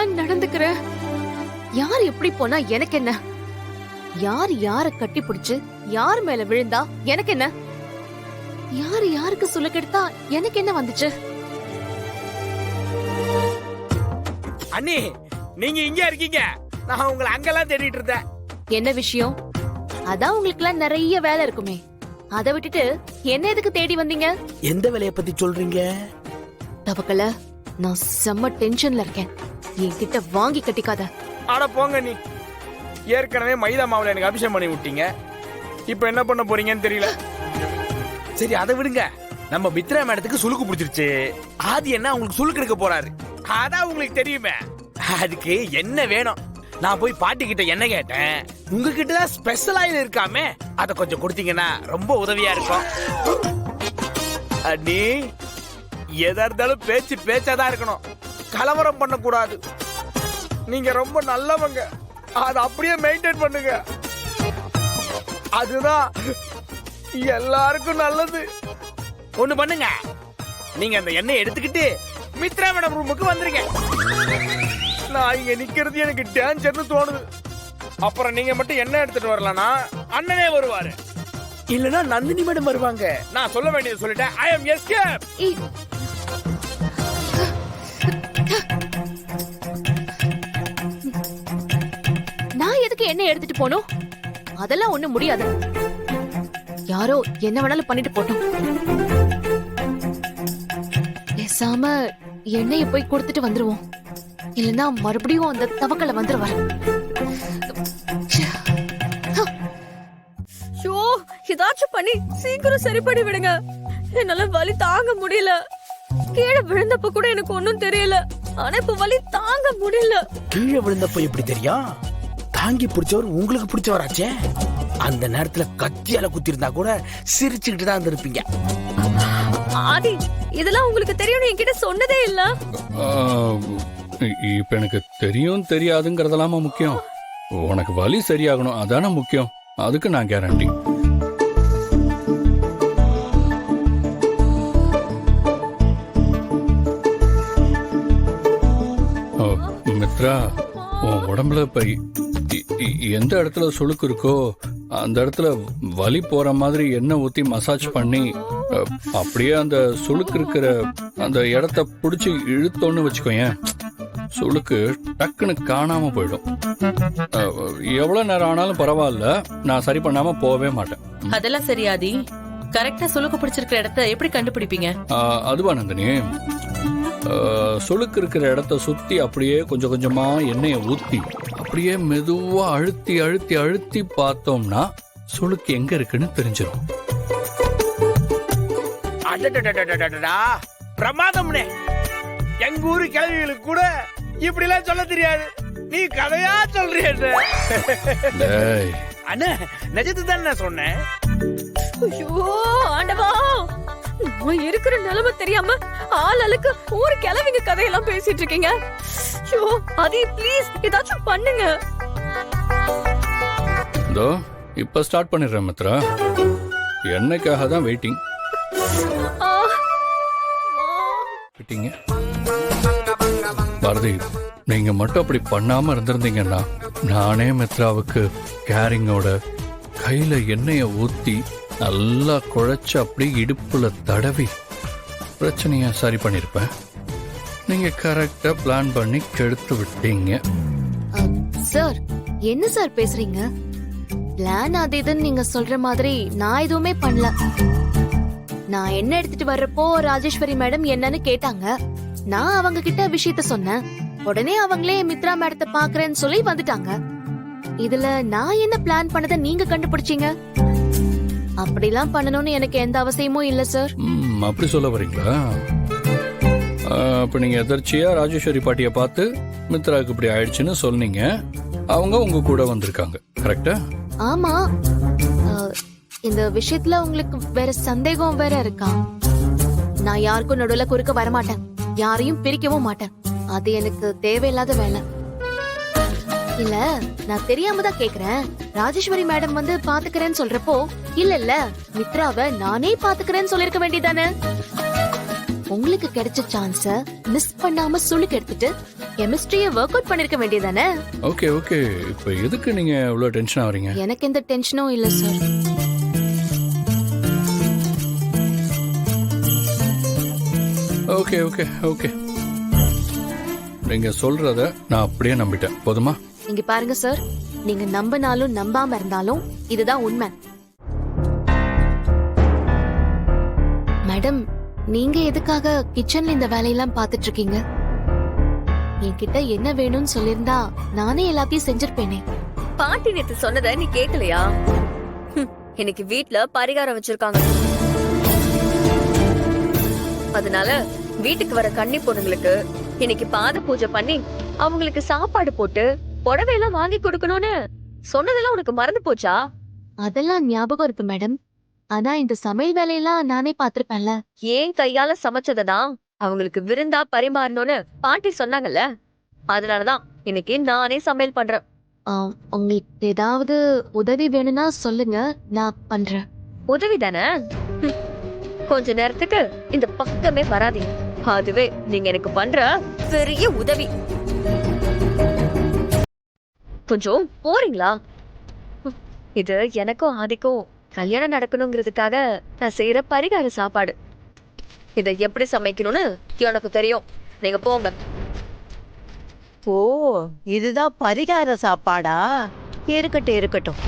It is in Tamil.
இப்படிலாம் நடந்துக்கிற? யார் எப்படி போனா எனக்கு என்ன? யார் யார கட்டி பிடிச்சு யார் மேல விழுந்தா எனக்கு என்ன? யாரு யாருக்கு சொல்ல கெடுத்தா எனக்கு என்ன வந்துச்சு? அண்ணி, நீங்க இங்க இருக்கீங்க, நான் உங்களை அங்கெல்லாம் தேடிட்டு இருந்தேன். என்ன விஷயம்? அதான் உங்களுக்கு எல்லாம் நிறைய வேலை இருக்குமே, அதை விட்டுட்டு என்ன எதுக்கு தேடி வந்தீங்க? எந்த வேலைய பத்தி சொல்றீங்க? தவக்கல, நான் செம்ம டென்ஷன்ல இருக்கேன். என்கிட்ட வாங்கி கட்டிக்காத. அட போங்க நீ. ஏற்கனவே மைதா மாவுல எனக்கு அபிஷேகம் பண்ணி விட்டீங்க, இப்ப என்ன பண்ண போறீங்கன்னு தெரியல. சரி அதை விடுங்க. நம்ம மித்ரா மேடத்துக்கு சுளுக்கு பிடிச்சிருச்சு. ஆதி என்ன உங்களுக்கு சுளுக்கு எடுக்க போறாரு, அதான் உங்களுக்கு தெரியுமே. அதுக்கு என்ன வேணும்? நான் போய் பாட்டி கிட்ட என்ன கேட்டேன், உங்ககிட்ட தான் ஸ்பெஷல் ஆயில் இருக்காமே, அத கொஞ்சம் கொடுத்தீங்கன்னா ரொம்ப உதவியா இருக்கும். அண்ணி, எதா இருந்தாலும் பேச்சு பேச்சாதான் இருக்கணும், கலவரம் பண்ண கூடாது. நீங்க ரொம்ப நல்லவங்க, அத அப்படியே மெயின்டைன் பண்ணுங்க. அதுதான் எல்லாருக்கும் நல்லது. ஒண்ணு பண்ணுங்க, நீங்க அந்த எண்ணெய் எடுத்துக்கிட்டு மித்ரா மேடம் ரூமுக்கு வந்துருங்க. நான் இங்க நிக்கிறது எனக்கு டேஞ்சர்னு தோணுது. அப்புறம் நீங்க மட்டும் எண்ணெய் எடுத்துட்டு வரலனா அண்ணனே வருவாரு, இல்லனா நந்தினி மேடம் வருவாங்க. நான் சொல்ல வேண்டியது சொல்லிட்டேன். ஐ அம் எஸ்கேப். நான் எதுக்கு எண்ணெய் எடுத்துட்டு போனோம்? அதெல்லாம் ஒண்ணும் முடியாது. யாரோ என்ன வேணாலும் பண்ணிட்டு போட்டோம். பேசாம எண்ணெய போய் கொடுத்துட்டு வந்துருவோம், இல்லன்னா மறுபடியும் அந்த தவக்கல வந்துருவாரு. ஏதாச்சும் பண்ணி சீக்கிரம் சரி பண்ணி விடுங்க, என்னால வலி தாங்க முடியல. கீழே விழுந்தப்ப கூட எனக்கு ஒன்னும் தெரியல, ஆனா இப்ப வலி தாங்க முடியல. கீழே விழுந்தப்ப எப்படி தெரியும்? தாங்கி பிடிச்சவர் உங்களுக்கு பிடிச்சவராச்சே. அந்த நேரத்துல கத்தியால குத்தி இருந்தா கூட சிரிச்சுக்கிட்டு தான் இருந்திருப்பீங்க. ஆதி, இதெல்லாம் உங்களுக்கு தெரியும் என்கிட்ட சொன்னதே இல்ல. இப்ப எனக்கு தெரியும் தெரியாதுங்கிறதெல்லாமா முக்கியம்? உனக்கு வலி சரியாகணும், அதான முக்கியம். அதுக்கு நான் கேரண்டி. மித்ரா, உன் உடம்புல இப்ப எந்த இடத்துல சுளுக்கு இருக்கோ அந்த இடத்துல வலி போற மாதிரி எண்ணெய் ஊத்தி மசாஜ் பண்ணி அப்படியே அந்த சுளுக்கு இருக்கிற அந்த இடத்த புடிச்சு இழுத்தோன்னு வச்சுக்கோயேன், சுளுக்கு டக்குன்னு காணாம போயிடும். எவ்வளவு நேரம் ஆனாலும் பரவாயில்ல, நான் சரி பண்ணாம போகவே மாட்டேன். அதெல்லாம் சரியாதி. கரெக்டா சுளுக்கு பிடிச்சிருக்கிற இடத்த எப்படி கண்டுபிடிப்பீங்க? அதுவா நந்தினி, சுளுக்கு இருக்கிற இடத்த சுத்தி அப்படியே கொஞ்சம் கொஞ்சமா எண்ணெயை ஊத்தி அப்படியே மெதுவா அழுத்தி அழுத்தி அழுத்தி பார்த்தோம்னா சுளுக்கு எங்க இருக்குன்னு தெரிஞ்சிடும். பிரமாதம்னே, எங்க ஊரு கிழவிகளுக்கு கூட இப்படி எல்லாம் சொல்ல தெரியாது, நீ கதையா சொல்றீங்க. அண்ணா, நிஜத்து தான் நான் சொன்னேன். ஐயோ ஆண்டவா, நான் இருக்கிற நிலைமை தெரியாம ஆளுக்கு ஊரு கிளவிங்க கதையெல்லாம் பேசிட்டு இருக்கீங்க. ஐயோ ஆதி, ப்ளீஸ் ஏதாச்சும் பண்ணுங்க. இதோ இப்ப ஸ்டார்ட் பண்ணிடுறேன் மித்ரா, என்னைக்காக தான் வெயிட்டிங். பாரதி, நீங்க மட்டும் அப்படி பண்ணாம இருந்திருந்தீங்கன்னா நானே மித்ராவுக்கு கேரிங்கோட கையில எண்ணெய ஊத்தி நல்லா குழைச்சு அப்படி இடுப்புல தடவி பிரச்சனைய சரி பண்ணிருப்பேன். நீங்க கரெக்டா பிளான் பண்ணி கெடுத்து விட்டீங்க. சார், என்ன சார் பேசுறீங்க? பிளான் அது இதுன்னு நீங்க சொல்ற மாதிரி நான் எதுவுமே பண்ணல. நான் என்ன எடுத்துட்டு வர்றப்போ ராஜேஸ்வரி மேடம் என்னன்னு கேட்டாங்க. நான் அவங்க கிட்ட விஷயத்த சொன்னேன். உடனே அவங்களே மித்ரா மேடத்தை பாக்குறேன்னு சொல்லி வந்துட்டாங்க. இதுல நான் என்ன பிளான் பண்ணதை நீங்க கண்டுபிடிச்சீங்க? அப்படிலாம் பண்ணணும்னு எனக்கு எந்த அவசியமும் இல்ல சார். அப்படி சொல்ல வரீங்களா? அப்ப நீங்க எதர்ச்சியா ராஜேஸ்வரி பாட்டிய பார்த்து மித்ராவுக்கு இப்படி ஆயிடுச்சுன்னு சொன்னீங்க, அவங்க உங்க கூட வந்திருக்காங்க, கரெக்டா? ஆமா. இந்த விஷயத்துல உங்களுக்கு வேற சந்தேகம் வேற இருக்கா? நான் யாருக்கும் நடுவுல குறுக்க வரமாட்டேன், யாரையும் பிரிக்கவும் மாட்டேன். அது எனக்கு தேவையில்லாத வேலை. இல்ல, நான் தெரியாம தான் கேக்குறேன். ராஜேஸ்வரி மேடம் வந்து பாத்துக்கிறேன்னு சொல்றப்போ இல்ல மித்ராவை நானே பாத்துக்கிறேன்னு சொல்லிருக்க வேண்டியதானே? உங்களுக்கு கிடைச்ச சான்ஸ மிஸ் பண்ணாம சுளுக்கு எடுத்துட்டு கெமிஸ்ட்ரிய ஒர்க் அவுட் பண்ணிருக்க வேண்டியதானே? ஓகே ஓகே, இப்போ எதுக்கு நீங்க இவ்வளோ டென்ஷன் ஆகுறீங்க? எனக்கு எந்த டென்ஷனும் இல்ல சார். ஓகே ஓகே ஓகே, நீங்க சொல்றத நான் அப்படியே நம்பிட்டேன். போதுமா? இங்க பாருங்க சார், நீங்க நம்பினாலும் நம்பாம இருந்தாலும் இதுதான் உண்மை. மேடம், நீங்க எதுக்காக கிச்சன்ல இந்த வேலையெல்லாம் பாத்துட்டு இருக்கீங்க? என்கிட்ட என்ன வேணும்னு சொல்லிருந்தா நானே எல்லாத்தையும் செஞ்சிருப்பேனே. பாட்டி நேத்து சொன்னதை நீ கேட்கலையா? இன்னைக்கு வீட்ல பரிகாரம் வச்சிருக்காங்க. அதனால வீட்டுக்கு வர கன்னி பொண்ணுங்களுக்கு இன்னைக்கு பாத பூஜை பண்ணி அவங்களுக்கு சாப்பாடு போட்டு புடவையெல்லாம் வாங்கி கொடுக்கணும்னு சொன்னதெல்லாம் உனக்கு மறந்து போச்சா? அதெல்லாம் ஞாபகம் இருக்கு மேடம். ஆனா இந்த சமையல் வேலையெல்லாம் நானே பாத்திருப்பேன்ல. ஏன் கையால சமைச்சதான் அவங்களுக்கு விருந்தா பரிமாறணும்னு பாட்டி சொன்னாங்கல்ல. அதனாலதான் இன்னைக்கு நானே சமையல் பண்றேன். உங்களுக்கு ஏதாவது உதவி வேணும்னா சொல்லுங்க, நான் பண்றேன். உதவி தானே? கொஞ்ச நேரத்துக்கு இந்த பக்கமே வராதீங்க. அதுவே நீங்க எனக்கு பண்ற பெரிய உதவி. கொஞ்சம் போறீங்களா? இது எனக்கும் ஆதிக்கும் கல்யாணம் நடக்கணுங்கிறதுக்காக நான் செய்யற பரிகார சாப்பாடு. இதை எப்படி சமைக்கணும்னு எனக்கு தெரியும். நீங்க போங்க. ஓ, இதுதான் பரிகார சாப்பாடா? இருக்கட்டும் இருக்கட்டும்.